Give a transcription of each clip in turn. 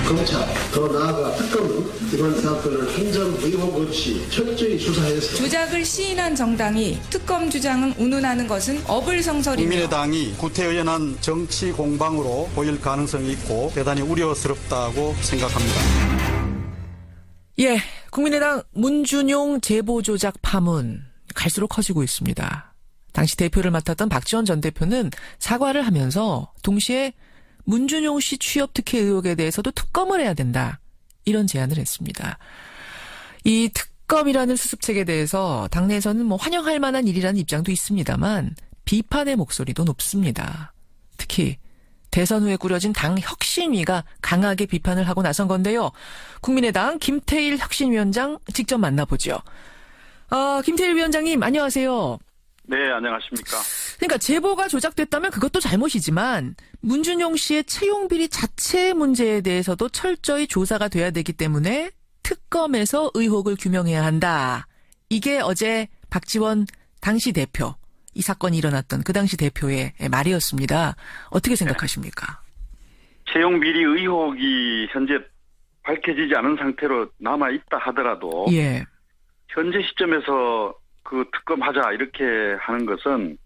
검찰, 더 나아가 특검은 이번 사건을 한 점 의혹 없이 철저히 수사해서 조작을 시인한 정당이 특검 주장은 운운하는 것은 어불성설이며 국민의당이 구태의연한 정치 공방으로 보일 가능성이 있고 대단히 우려스럽다고 생각합니다. 예, 국민의당 문준용 제보 조작 파문 갈수록 커지고 있습니다. 당시 대표를 맡았던 박지원 전 대표는 사과를 하면서 동시에 문준용 씨 취업 특혜 의혹에 대해서도 특검을 해야 된다. 이런 제안을 했습니다. 이 특검이라는 수습책에 대해서 당내에서는 환영할 만한 일이라는 입장도 있습니다만 비판의 목소리도 높습니다. 특히 대선 후에 꾸려진 당 혁신위가 강하게 비판을 하고 나선 건데요. 국민의당 김태일 혁신위원장 직접 만나보죠. 김태일 위원장님 안녕하세요. 네, 안녕하십니까. 그러니까 제보가 조작됐다면 그것도 잘못이지만 문준용 씨의 채용 비리 자체 문제에 대해서도 철저히 조사가 돼야 되기 때문에 특검에서 의혹을 규명해야 한다. 이게 어제 박지원 당시 대표, 이 사건이 일어났던 그 당시 대표의 말이었습니다. 어떻게 생각하십니까? 채용 비리 의혹이 현재 밝혀지지 않은 상태로 남아있다 하더라도 예. 현재 시점에서 그 특검하자 이렇게 하는 것은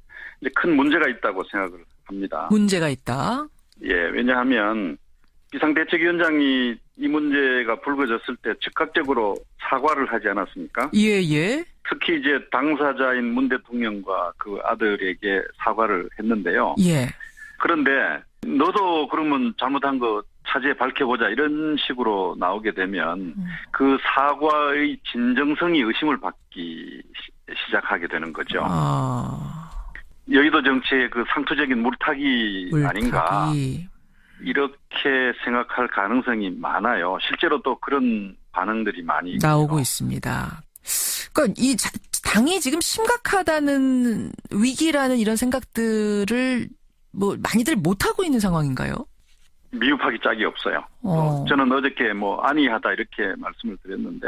이제 큰 문제가 있다고 생각을 합니다. 문제가 있다? 예, 왜냐하면 비상대책위원장이 이 문제가 불거졌을 때 즉각적으로 사과를 하지 않았습니까? 예, 예. 특히 이제 당사자인 문 대통령과 그 아들에게 사과를 했는데요. 예. 그런데 너도 그러면 잘못한 거 차제에 밝혀보자 이런 식으로 나오게 되면 그 사과의 진정성이 의심을 받기 시작하게 되는 거죠. 여의도 정치의 그 상투적인 물타기 아닌가 이렇게 생각할 가능성이 많아요. 실제로 또 그런 반응들이 많이 나오고 있습니다. 그러니까 이 당이 지금 심각하다는 위기라는 이런 생각들을 많이들 못하고 있는 상황인가요? 미흡하기 짝이 없어요. 저는 어저께 안이하다 이렇게 말씀을 드렸는데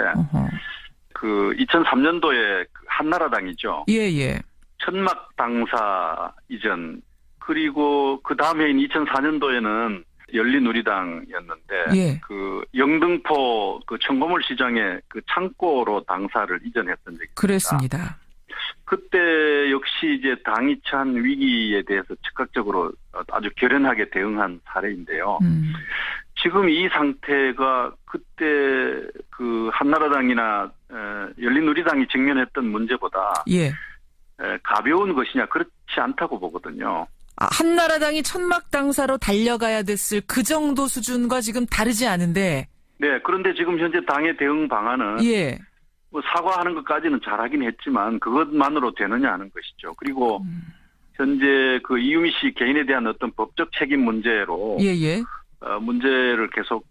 그 2003년도에 한나라당이죠. 예예. 천막 당사 이전 그리고 그 다음 해인 2004년도에는 열린우리당이었는데 예. 그 영등포 그 청고물 시장에 그 창고로 당사를 이전했던 적이 있습니다. 그랬습니다. 그때 역시 이제 당이 처한 위기에 대해서 즉각적으로 아주 결연하게 대응한 사례인데요. 지금 이 상태가 그때 그 한나라당이나 열린우리당이 직면했던 문제보다 예. 가벼운 것이냐 그렇지 않다고 보거든요. 한나라당이 천막 당사로 달려가야 됐을 그 정도 수준과 지금 다르지 않은데. 네, 그런데 지금 현재 당의 대응 방안은 예. 사과하는 것까지는 잘하긴 했지만 그것만으로 되느냐 하는 것이죠. 그리고 현재 그 이유미 씨 개인에 대한 어떤 법적 책임 문제로 예예. 문제를 계속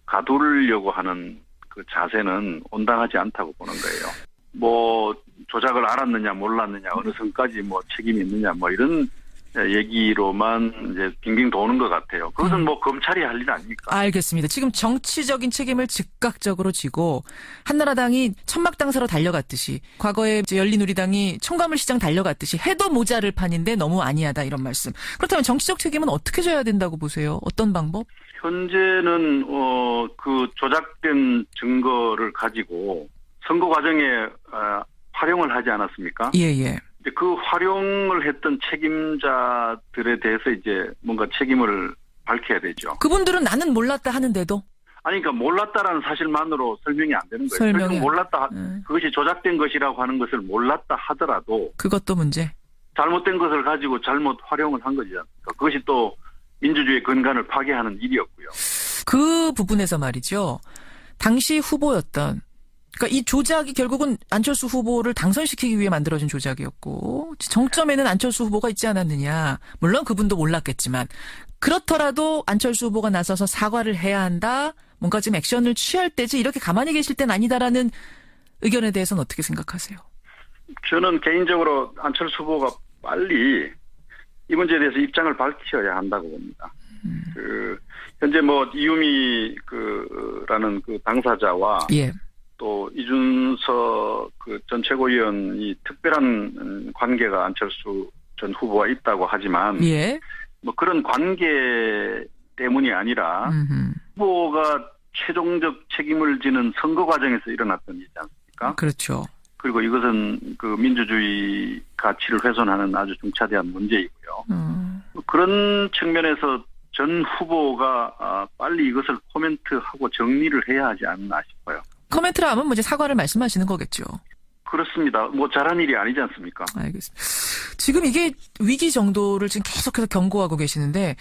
가두려고 하는 그 자세는 온당하지 않다고 보는 거예요. 조작을 알았느냐 몰랐느냐 어느 선까지 책임이 있느냐 이런 얘기로만 이제 빙빙 도는 것 같아요. 그것은 검찰이 할 일 아닙니까? 알겠습니다. 지금 정치적인 책임을 즉각적으로 지고 한나라당이 천막당사로 달려갔듯이 과거에 이제 열린우리당이 청가물시장 달려갔듯이 해도 모자를 판인데 너무 아니하다 이런 말씀. 그렇다면 정치적 책임은 어떻게 져야 된다고 보세요? 어떤 방법? 현재는 그 조작된 증거를 가지고 선거 과정에 활용을 하지 않았습니까? 예예. 그 활용을 했던 책임자들에 대해서 이제 뭔가 책임을 밝혀야 되죠. 그분들은 나는 몰랐다 하는데도? 아니, 그러니까 몰랐다라는 사실만으로 설명이 안 되는 거예요. 설명이 몰랐다, 그것이 조작된 것이라고 하는 것을 몰랐다 하더라도. 그것도 문제. 잘못된 것을 가지고 잘못 활용을 한 거지 않습니까? 그것이 또 민주주의의 근간을 파괴하는 일이었고요. 그 부분에서 말이죠. 당시 후보였던 그러니까 이 조작이 결국은 안철수 후보를 당선시키기 위해 만들어진 조작이었고 정점에는 안철수 후보가 있지 않았느냐. 물론 그분도 몰랐겠지만 그렇더라도 안철수 후보가 나서서 사과를 해야 한다. 뭔가 좀 액션을 취할 때지 이렇게 가만히 계실 땐 아니다라는 의견에 대해서는 어떻게 생각하세요? 저는 개인적으로 안철수 후보가 빨리 이 문제에 대해서 입장을 밝혀야 한다고 봅니다. 현재 이유미 라는 그 당사자와 예. 또 이준석 전 최고위원이 특별한 관계가 안철수 전 후보와 있다고 하지만 예. 그런 관계 때문이 아니라 후보가 최종적 책임을 지는 선거 과정에서 일어났던 일이지 않습니까? 그렇죠. 그리고 이것은 그 민주주의 가치를 훼손하는 아주 중차대한 문제이고요. 그런 측면에서 전 후보가 빨리 이것을 코멘트하고 정리를 해야 하지 않나 싶어요. 코멘트를 하면 이제 사과를 말씀하시는 거겠죠. 그렇습니다. 뭐 잘한 일이 아니지 않습니까? 알겠습니다. 지금 이게 위기 정도를 지금 계속해서 경고하고 계시는데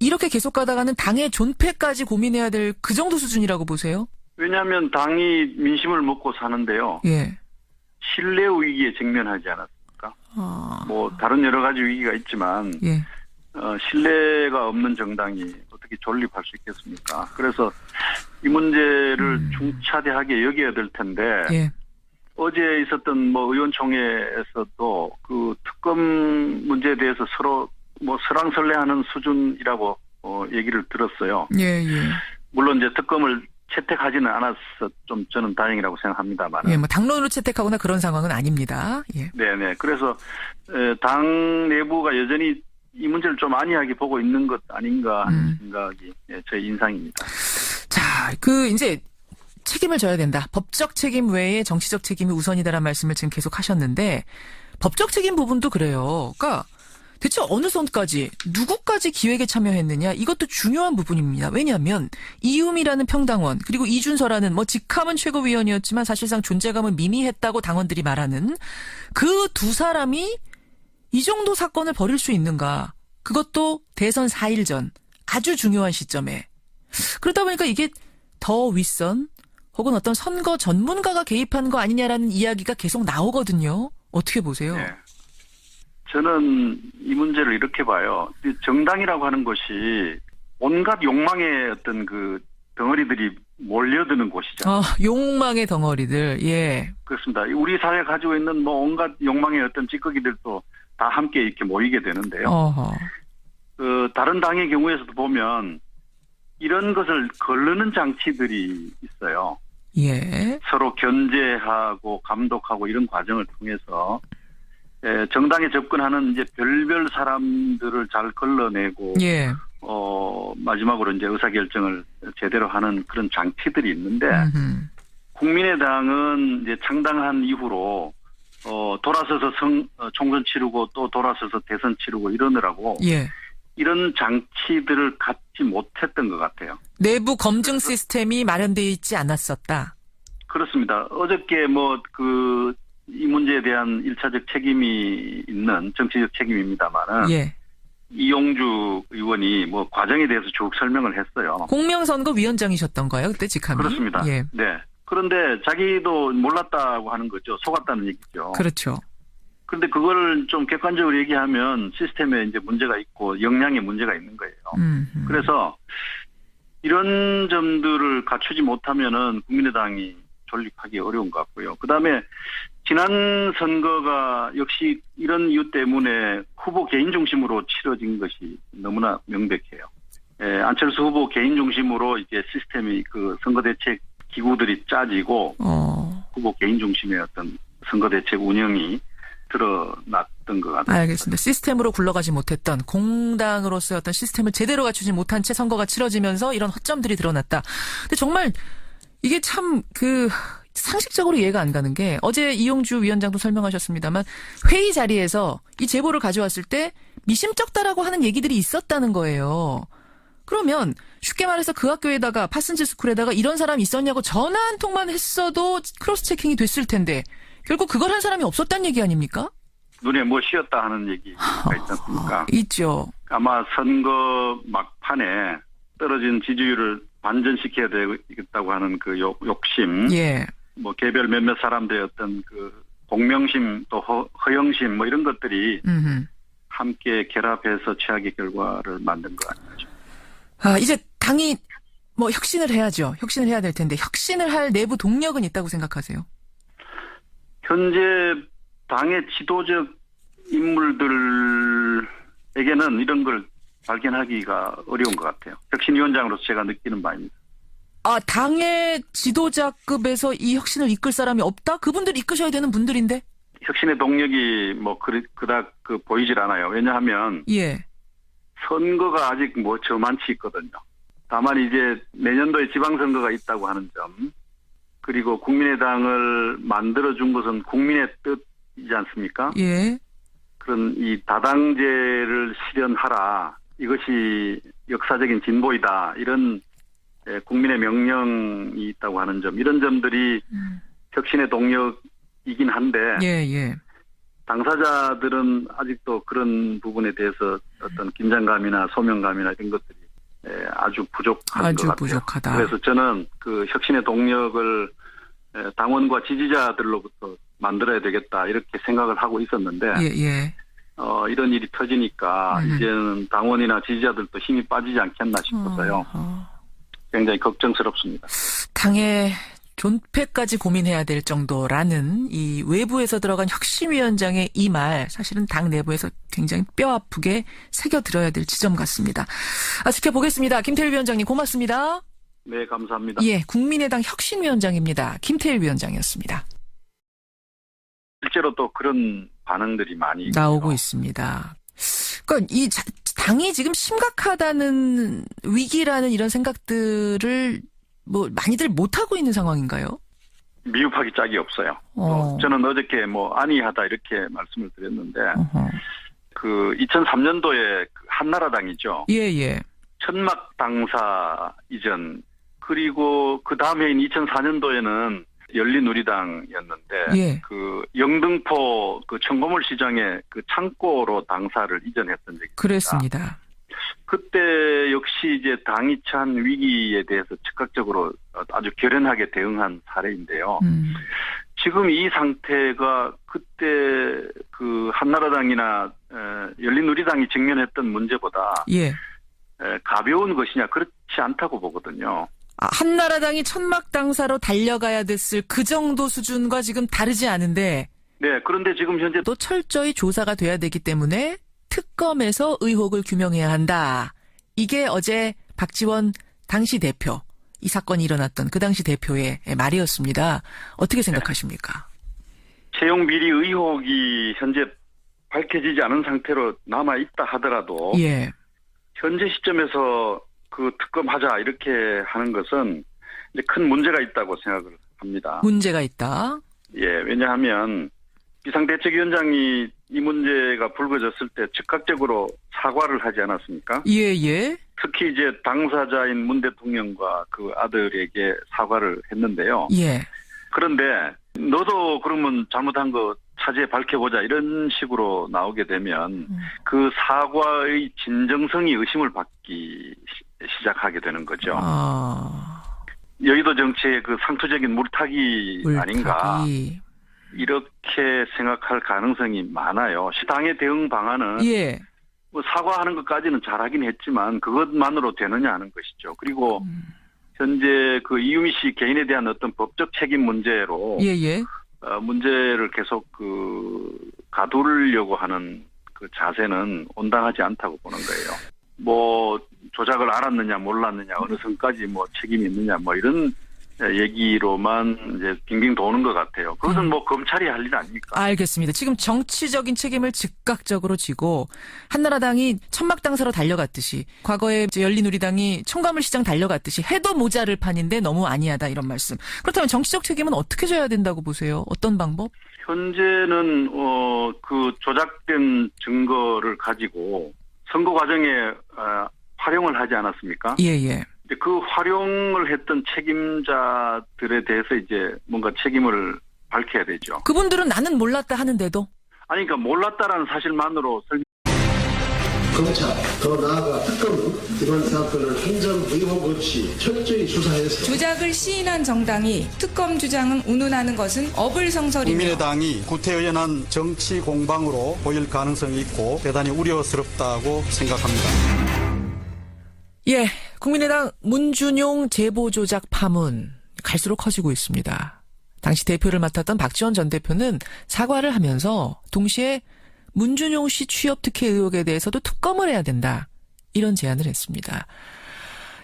이렇게 계속 가다가는 당의 존폐까지 고민해야 될 그 정도 수준이라고 보세요? 왜냐하면 당이 민심을 먹고 사는데요. 예. 신뢰 위기에 직면하지 않았습니까? 뭐 다른 여러 가지 위기가 있지만 예. 신뢰가 없는 정당이 어떻게 존립할 수 있겠습니까? 그래서 이 문제를 중차대하게 여겨야 될 텐데 예. 어제 있었던 뭐 의원총회에서도 그 특검 문제에 대해서 서로 뭐 설왕설래하는 수준이라고 얘기를 들었어요. 예, 예. 물론 이제 특검을 채택하지는 않아서 좀 저는 다행이라고 생각합니다만. 예, 뭐 당론으로 채택하거나 그런 상황은 아닙니다. 예. 네네. 그래서 당 내부가 여전히 이 문제를 좀 안이하게 보고 있는 것 아닌가 하는 생각이 제 인상입니다. 자, 이제 책임을 져야 된다. 법적 책임 외에 정치적 책임이 우선이다라는 말씀을 지금 계속 하셨는데 법적 책임 부분도 그래요. 그러니까 대체 어느 선까지 누구까지 기획에 참여했느냐 이것도 중요한 부분입니다. 왜냐하면 이음이라는 평당원 그리고 이준서라는 뭐 직함은 최고위원이었지만 사실상 존재감은 미미했다고 당원들이 말하는 그 두 사람이 이 정도 사건을 벌일 수 있는가. 그것도 대선 4일 전 아주 중요한 시점에. 그러다 보니까 이게 더 윗선 혹은 어떤 선거 전문가가 개입한 거 아니냐라는 이야기가 계속 나오거든요. 어떻게 보세요? 네. 저는 이 문제를 이렇게 봐요. 정당이라고 하는 것이 온갖 욕망의 어떤 그 덩어리들이 몰려드는 곳이죠. 욕망의 덩어리들. 예. 그렇습니다. 우리 사회가 가지고 있는 뭐 온갖 욕망의 어떤 찌꺼기들도 다 함께 이렇게 모이게 되는데요. 어허. 다른 당의 경우에서도 보면 이런 것을 거르는 장치들이 있어요. 예. 서로 견제하고 감독하고 이런 과정을 통해서 정당에 접근하는 이제 별별 사람들을 잘 걸러내고 예. 마지막으로 이제 의사결정을 제대로 하는 그런 장치들이 있는데 국민의당은 이제 창당한 이후로 돌아서서 총선 치르고 또 돌아서서 대선 치르고 이러느라고 예. 이런 장치들을 갖지 못했던 것 같아요. 내부 검증 시스템이 마련되어 있지 않았었다. 그렇습니다. 어저께 이 문제에 대한 1차적 책임이 있는 정치적 책임입니다만은 예. 이용주 의원이 뭐 과정에 대해서 쭉 설명을 했어요. 공명선거위원장이셨던 거예요, 그때 직함이? 그렇습니다. 예. 네. 그런데 자기도 몰랐다고 하는 거죠. 속았다는 얘기죠. 그렇죠. 그런데 그걸 좀 객관적으로 얘기하면 시스템에 이제 문제가 있고 역량에 문제가 있는 거예요. 그래서 이런 점들을 갖추지 못하면은 국민의당이 존립하기 어려운 것 같고요. 그다음에 지난 선거가 역시 이런 이유 때문에 후보 개인 중심으로 치러진 것이 너무나 명백해요. 안철수 후보 개인 중심으로 이제 시스템이 그 선거대책 기구들이 짜지고 후보 개인 중심의 어떤 선거대책 운영이 드러났던 것 같아요. 알겠습니다. 시스템으로 굴러가지 못했던 공당으로서의 어떤 시스템을 제대로 갖추지 못한 채 선거가 치러지면서 이런 허점들이 드러났다. 근데 정말 이게 참 상식적으로 이해가 안 가는 게 어제 이용주 위원장도 설명하셨습니다만 회의 자리에서 이 제보를 가져왔을 때 미심쩍다라고 하는 얘기들이 있었다는 거예요. 그러면 쉽게 말해서 그 학교에다가 파슨지 스쿨에다가 이런 사람이 있었냐고 전화 한 통만 했어도 크로스 체킹이 됐을 텐데 결국 그걸 한 사람이 없었다는 얘기 아닙니까? 눈에 뭐 씌었다 하는 얘기가 있지 않습니까? 있죠. 아마 선거 막판에 떨어진 지지율을 반전시켜야 되겠다고 하는 그 욕심. 예. 뭐 개별 몇몇 사람들의 어떤 그 공명심 또 허영심 뭐 이런 것들이 함께 결합해서 최악의 결과를 만든 거 아니죠. 이제 당이 뭐 혁신을 해야죠. 혁신을 해야 될 텐데 혁신을 할 내부 동력은 있다고 생각하세요? 현재 당의 지도적 인물들에게는 이런 걸 발견하기가 어려운 것 같아요. 혁신위원장으로서 제가 느끼는 바입니다. 당의 지도자급에서 이 혁신을 이끌 사람이 없다? 그분들 이끄셔야 되는 분들인데? 혁신의 동력이 뭐 그닥 보이질 않아요. 왜냐하면 예. 선거가 아직 뭐 저만치 있거든요. 다만 이제 내년도에 지방선거가 있다고 하는 점, 그리고 국민의당을 만들어준 것은 국민의 뜻이지 않습니까? 예. 그런 이 다당제를 실현하라. 이것이 역사적인 진보이다. 이런 국민의 명령이 있다고 하는 점, 이런 점들이 혁신의 동력이긴 한데 예. 당사자들은 아직도 그런 부분에 대해서 어떤 긴장감이나 소명감이나 이런 것들이 아주 부족한 것 같아요. 부족하다. 그래서 저는 그 혁신의 동력을 당원과 지지자들로부터 만들어야 되겠다 이렇게 생각을 하고 있었는데 예. 이런 일이 터지니까 이제는 당원이나 지지자들도 힘이 빠지지 않겠나 싶어서요. 굉장히 걱정스럽습니다. 당의 존폐까지 고민해야 될 정도라는 이 외부에서 들어간 혁신위원장의 이 말, 사실은 당 내부에서 굉장히 뼈아프게 새겨들어야 될 지점 같습니다. 지켜보겠습니다. 김태일 위원장님 고맙습니다. 네, 감사합니다. 예, 국민의당 혁신위원장입니다. 김태일 위원장이었습니다. 실제로 또 그런 반응들이 많이 나오고 있습니다. 그러니까 이 당이 지금 심각하다는 위기라는 이런 생각들을 뭐 많이들 못하고 있는 상황인가요? 미흡하기 짝이 없어요. 저는 어저께 안이하다 이렇게 말씀을 드렸는데 그 2003년도에 한나라당이죠. 예. 천막 당사 이전, 그리고 그 다음 해인 2004년도에는 열린우리당이었는데 그 영등포 그 청고물 시장에 그 창고로 당사를 이전했던 적이 있습니다. 그랬습니다. 그때 역시 이제 당이 처한 위기에 대해서 즉각적으로 아주 결연하게 대응한 사례인데요. 지금 이 상태가 그때 그 한나라당이나 열린우리당이 직면했던 문제보다 가벼운 것이냐, 그렇지 않다고 보거든요. 한나라당이 천막 당사로 달려가야 됐을 그 정도 수준과 지금 다르지 않은데. 네, 그런데 지금 현재 또 철저히 조사가 돼야 되기 때문에 특검에서 의혹을 규명해야 한다. 이게 어제 박지원 당시 대표, 이 사건이 일어났던 그 당시 대표의 말이었습니다. 어떻게 생각하십니까? 채용 비리 의혹이 현재 밝혀지지 않은 상태로 남아있다 하더라도 현재 시점에서 그 특검하자 이렇게 하는 것은 이제 큰 문제가 있다고 생각을 합니다. 문제가 있다? 예, 왜냐하면 비상대책위원장이 이 문제가 불거졌을 때 즉각적으로 사과를 하지 않았습니까? 예. 특히 이제 당사자인 문 대통령과 그 아들에게 사과를 했는데요. 그런데 너도 그러면 잘못한 거 차제에 밝혀보자 이런 식으로 나오게 되면 그 사과의 진정성이 의심을 받기 시작하게 되는 거죠. 여의도 정치의 그 상투적인 물타기 아닌가 이렇게 생각할 가능성이 많아요. 당의 대응 방안은 뭐 사과하는 것까지는 잘하긴 했지만 그것만으로 되느냐 하는 것이죠. 그리고 현재 그 이유미 씨 개인에 대한 어떤 법적 책임 문제로 문제를 계속 가두려고 하는 그 자세는 온당하지 않다고 보는 거예요. 뭐 조작을 알았느냐 몰랐느냐 어느 선까지 뭐 책임이 있느냐 뭐 이런 얘기로만 이제 빙빙 도는 것 같아요. 그것은 뭐 검찰이 할 일 아닙니까? 알겠습니다. 지금 정치적인 책임을 즉각적으로 지고 한나라당이 천막 당사로 달려갔듯이 과거에 열린우리당이 청가물 시장 달려갔듯이 해도 모자를 판인데 너무 아니하다 이런 말씀. 그렇다면 정치적 책임은 어떻게 져야 된다고 보세요? 어떤 방법? 현재는 그 조작된 증거를 가지고 선거 과정에 활용을 하지 않았습니까? 그 활용을 했던 책임자들에 대해서 이제 뭔가 책임을 밝혀야 되죠. 그분들은 나는 몰랐다 하는데도? 아니, 그러니까 몰랐다라는 사실만으로 검찰, 더 나아가 특검은 이번 사건을 한 점 의혹 없이 철저히 수사해서 조작을 시인한 정당이 특검 주장은 운운하는 것은 어불성설이며 국민의당이 구태의연한 정치 공방으로 보일 가능성이 있고 대단히 우려스럽다고 생각합니다. 국민의당 문준용 제보조작 파문 갈수록 커지고 있습니다. 당시 대표를 맡았던 박지원 전 대표는 사과를 하면서 동시에 문준용 씨 취업 특혜 의혹에 대해서도 특검을 해야 된다. 이런 제안을 했습니다.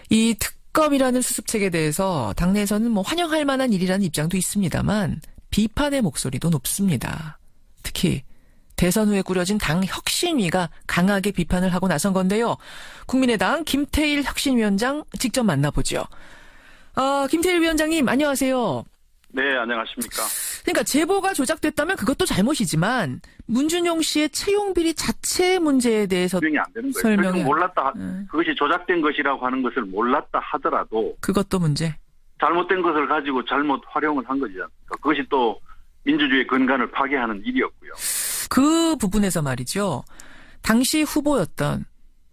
이 특검이라는 수습책에 대해서 당내에서는 뭐 환영할 만한 일이라는 입장도 있습니다만 비판의 목소리도 높습니다. 특히 대선 후에 꾸려진 당 혁신위가 강하게 비판을 하고 나선 건데요. 국민의당 김태일 혁신위원장 직접 만나보죠. 김태일 위원장님 안녕하세요. 네, 안녕하십니까. 그러니까 제보가 조작됐다면 그것도 잘못이지만 문준용 씨의 채용 비리 자체 문제에 대해서 설명이 안 되는 거예요. 설명이 그것을 몰랐다, 그것이 조작된 것이라고 하는 것을 몰랐다 하더라도 그것도 문제. 잘못된 것을 가지고 잘못 활용을 한 거지 않습니까? 그것이 또 민주주의의 근간을 파괴하는 일이었고요. 그 부분에서 말이죠. 당시 후보였던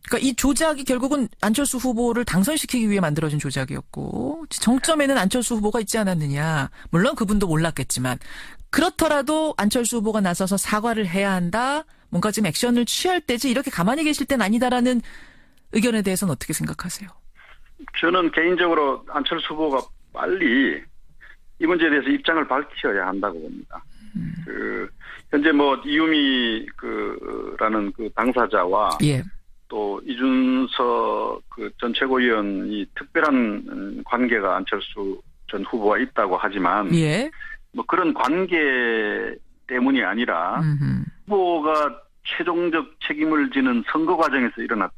그러니까 이 조작이 결국은 안철수 후보를 당선시키기 위해 만들어진 조작이었고 정점에는 안철수 후보가 있지 않았느냐. 물론 그분도 몰랐겠지만 그렇더라도 안철수 후보가 나서서 사과를 해야 한다. 뭔가 좀 액션을 취할 때지 이렇게 가만히 계실 땐 아니다라는 의견에 대해서는 어떻게 생각하세요? 저는 개인적으로 안철수 후보가 빨리 이 문제에 대해서 입장을 밝혀야 한다고 봅니다. 현재 이유미 라는 그 당사자와 예. 또 이준석 전 최고위원이 특별한 관계가 안철수 전 후보와 있다고 하지만 예. 그런 관계 때문이 아니라 후보가 최종적 책임을 지는 선거 과정에서 일어났던